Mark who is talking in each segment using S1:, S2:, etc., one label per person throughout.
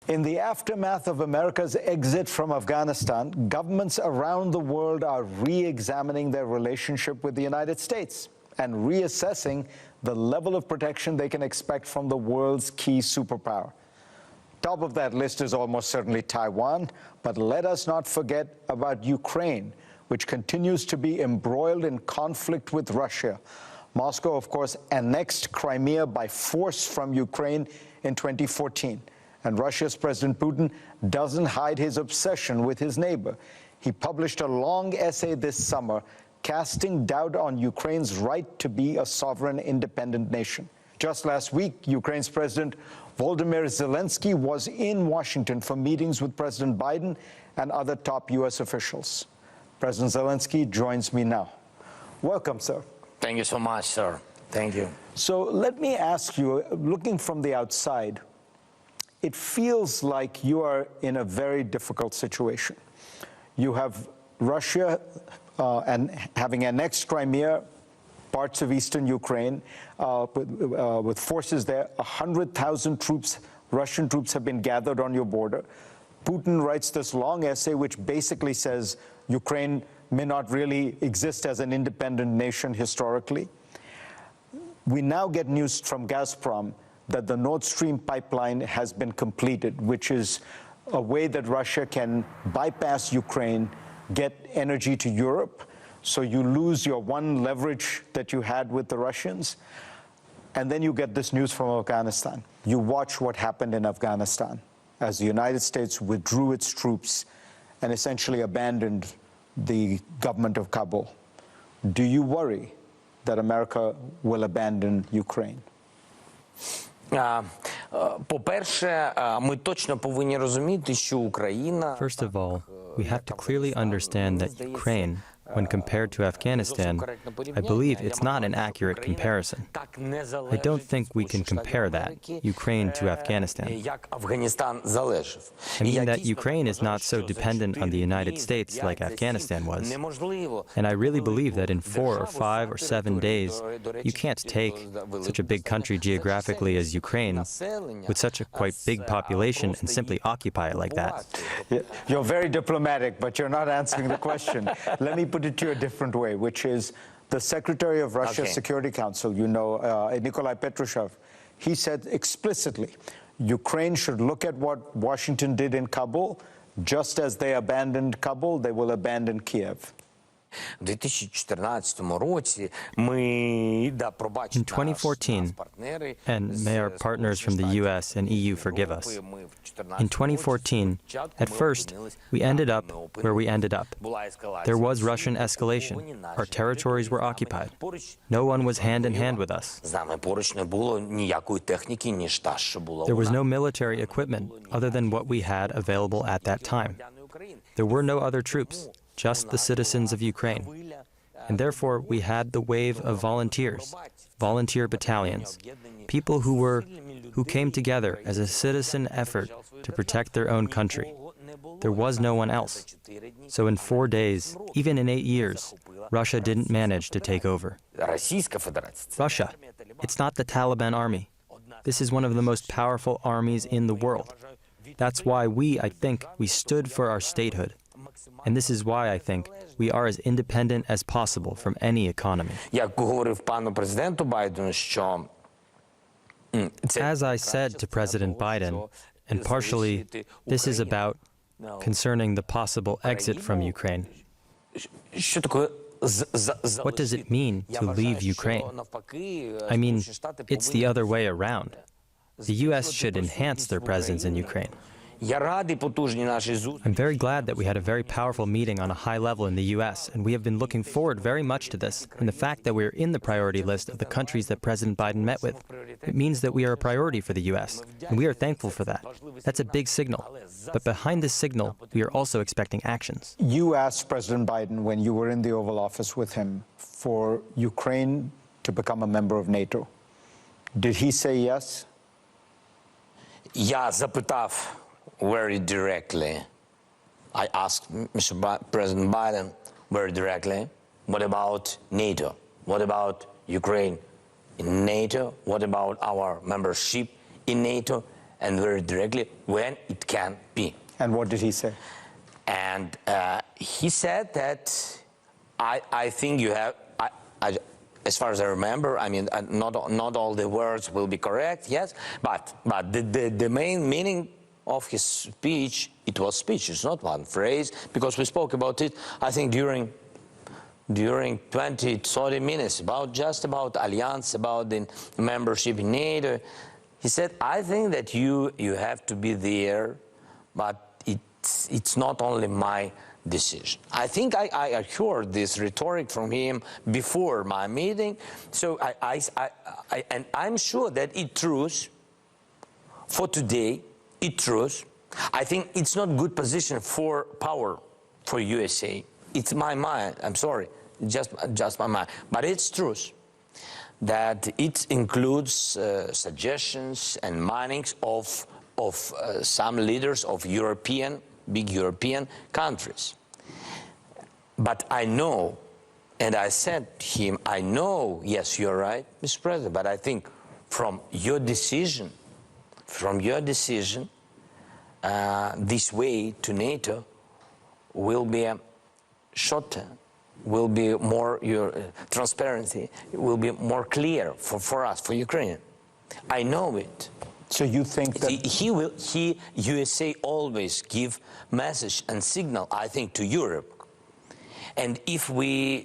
S1: In the aftermath of America's exit from Afghanistan, governments around the world are re-examining their relationship with the United States and reassessing the level of protection they can expect from the world's key superpower. Top of that list is almost certainly Taiwan, but let us not forget about Ukraine, which continues to be embroiled in conflict with Russia. Moscow, of course, annexed Crimea by force from Ukraine in 2014. And Russia's President Putin doesn't hide his obsession with his neighbor. He published a long essay this summer casting doubt on Ukraine's right to be a sovereign, independent nation. Just last week, Ukraine's President Volodymyr Zelensky was in Washington for meetings with President Biden and other top U.S. officials. President Zelensky joins me now. Welcome, sir.
S2: Thank you so much, sir. Thank you.
S1: So let me ask you, looking from the outside, it feels like you are in a very difficult situation. You have Russia and having annexed Crimea, parts of eastern Ukraine, with forces there. 100,000 troops, Russian troops, have been gathered on your border. Putin writes this long essay which basically says Ukraine may not really exist as an independent nation historically. We now get news from Gazprom that the Nord Stream pipeline has been completed, which is a way that Russia can bypass Ukraine, get energy to Europe, so you lose your one leverage that you had with the Russians. And then you get this news from Afghanistan. You watch what happened in Afghanistan as the United States withdrew its troops and essentially abandoned the government of Kabul. Do you worry that America will abandon Ukraine?
S2: По-перше, ми точно повинні розуміти, що Україна...
S3: First of all, we have to clearly understand that Ukraine, when compared to Afghanistan, I believe it's not an accurate comparison. I don't think we can compare that, Ukraine to Afghanistan. I mean that Ukraine is not so dependent on the United States like Afghanistan was. And I really believe that in 4 or 5 or 7 days, you can't take such a big country geographically as Ukraine, with such a quite big population, and simply occupy it like that.
S1: You're very diplomatic, but you're not answering the question. Let me put it to you a different way, which is the Secretary of Russia's Security Council, you know, Nikolai Patrushev, he said explicitly, Ukraine should look at what Washington did in Kabul. Just as they abandoned Kabul, they will abandon Kiev.
S2: In 2014,
S3: and may our partners from the US and EU forgive us, in 2014, at first, we ended up where we ended up. There was Russian escalation. Our territories were occupied. No one was hand in hand with us. There was no military equipment other than what we had available at that time. There were no other troops, just the citizens of Ukraine. And therefore, we had the wave of volunteers, volunteer battalions, people who came together as a citizen effort to protect their own country. There was no one else. So in 4 days, even in 8 years, Russia didn't manage to take over. Russia, it's not the Taliban army. This is one of the most powerful armies in the world. That's why I think we stood for our statehood. And this is why I think we are as independent as possible from any economy. As I said to President Biden, and partially this is about concerning the possible exit from Ukraine. What does it mean to leave Ukraine? I mean, it's the other way around. The U.S. should enhance their presence in Ukraine. I'm very glad that we had a very powerful meeting on a high level in the U.S., and we have been looking forward very much to this, and the fact that we're in the priority list of the countries that President Biden met with. It means that we are a priority for the U.S., and we are thankful for that. That's a big signal. But behind this signal, we are also expecting actions.
S1: You asked President Biden, when you were in the Oval Office with him, for Ukraine to become a member of NATO. Did he say yes?
S2: Я запитав very directly. I asked President Biden very directly, what about NATO? What about Ukraine in NATO? What about our membership in NATO? and very directly when it can be.
S1: And what did he say?
S2: And he said that I think you have, as far as I remember, I mean, not all the words will be correct, yes, but the main meaning of his speech, it was speech, it's not one phrase, because we spoke about it, I think, during 20, 30 minutes, just about alliance, about the membership in NATO. He said, I think that you have to be there, but it's not only my decision. I think I heard this rhetoric from him before my meeting, so and I'm sure that it's true for today. It's true. I think it's not good position for power for USA. It's my mind. I'm sorry, just my mind. But it's true that it includes suggestions and mindings of some leaders of big European countries. But I know, and I said to him, I know, yes, you're right, Mr. President, but I think from your decision, this way to NATO will be shorter, will be more transparency, will be more clear for us, for Ukraine. I know it.
S1: So you think that
S2: USA always give message and signal, I think, to Europe. And if we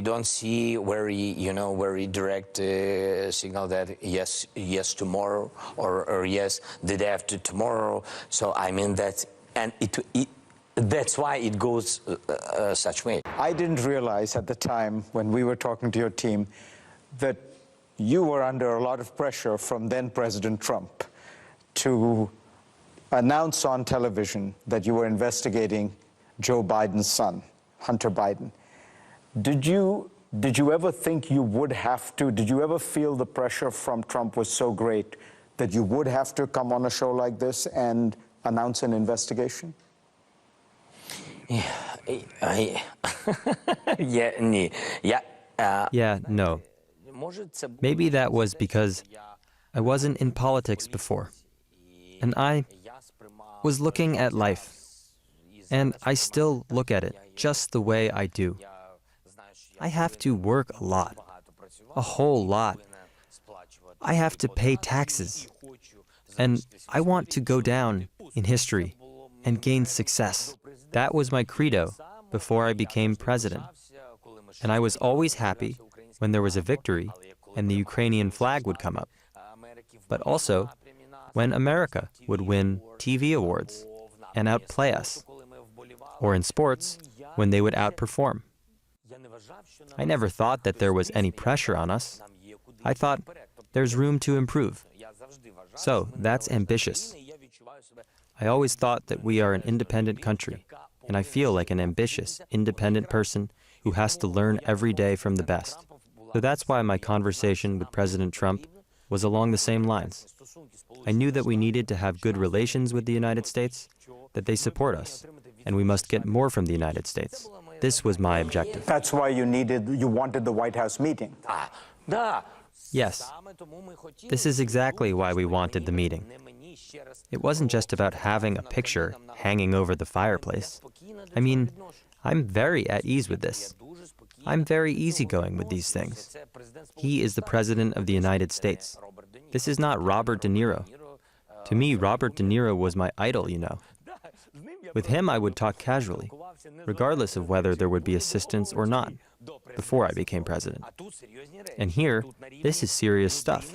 S2: don't see very direct signal that yes tomorrow or yes the day after tomorrow, so I mean that, and that's why it goes such way.
S1: I didn't realize at the time when we were talking to your team that you were under a lot of pressure from then President Trump to announce on television that you were investigating Joe Biden's son, Hunter Biden. Did you ever think you would have to, did you ever feel the pressure from Trump was so great that you would have to come on a show like this and announce an investigation?
S3: No. Maybe that was because I wasn't in politics before, and I was looking at life, and I still look at it just the way I do. I have to work a lot, a whole lot. I have to pay taxes, and I want to go down in history and gain success. That was my credo before I became president, and I was always happy when there was a victory and the Ukrainian flag would come up, but also when America would win TV awards and outplay us, or in sports, when they would outperform. I never thought that there was any pressure on us. I thought there's room to improve. So that's ambitious. I always thought that we are an independent country, and I feel like an ambitious, independent person who has to learn every day from the best. So that's why my conversation with President Trump was along the same lines. I knew that we needed to have good relations with the United States, that they support us, and we must get more from the United States. This was my objective.
S1: That's why you wanted the White House meeting.
S3: Yes. This is exactly why we wanted the meeting. It wasn't just about having a picture hanging over the fireplace. I mean, I'm very at ease with this. I'm very easygoing with these things. He is the President of the United States. This is not Robert De Niro. To me, Robert De Niro was my idol, you know. With him, I would talk casually, regardless of whether there would be assistance or not, before I became president. And here, this is serious stuff.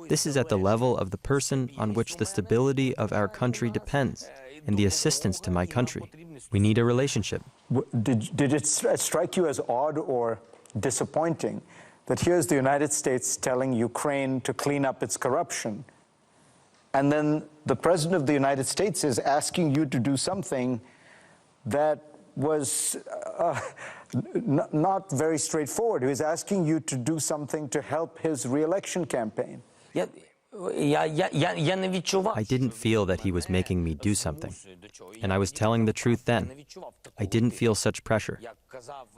S3: This is at the level of the person on which the stability of our country depends, and the assistance to my country. We need a relationship.
S1: Did it strike you as odd or disappointing that here's the United States telling Ukraine to clean up its corruption, and then the President of the United States is asking you to do something that was not very straightforward? He was asking you to do something to help his re-election campaign.
S3: I didn't feel that he was making me do something, and I was telling the truth then. I didn't feel such pressure.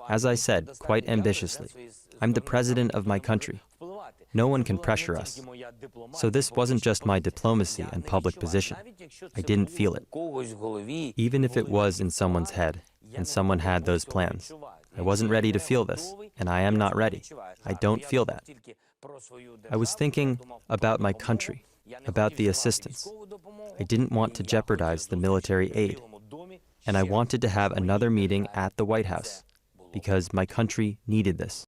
S3: As I said, quite ambitiously, I'm the president of my country, No one can pressure us. So this wasn't just my diplomacy and public position. I didn't feel it. Even if it was in someone's head, and someone had those plans. I wasn't ready to feel this, and I am not ready. I don't feel that. I was thinking about my country, about the assistance. I didn't want to jeopardize the military aid. And I wanted to have another meeting at the White House, because my country needed this.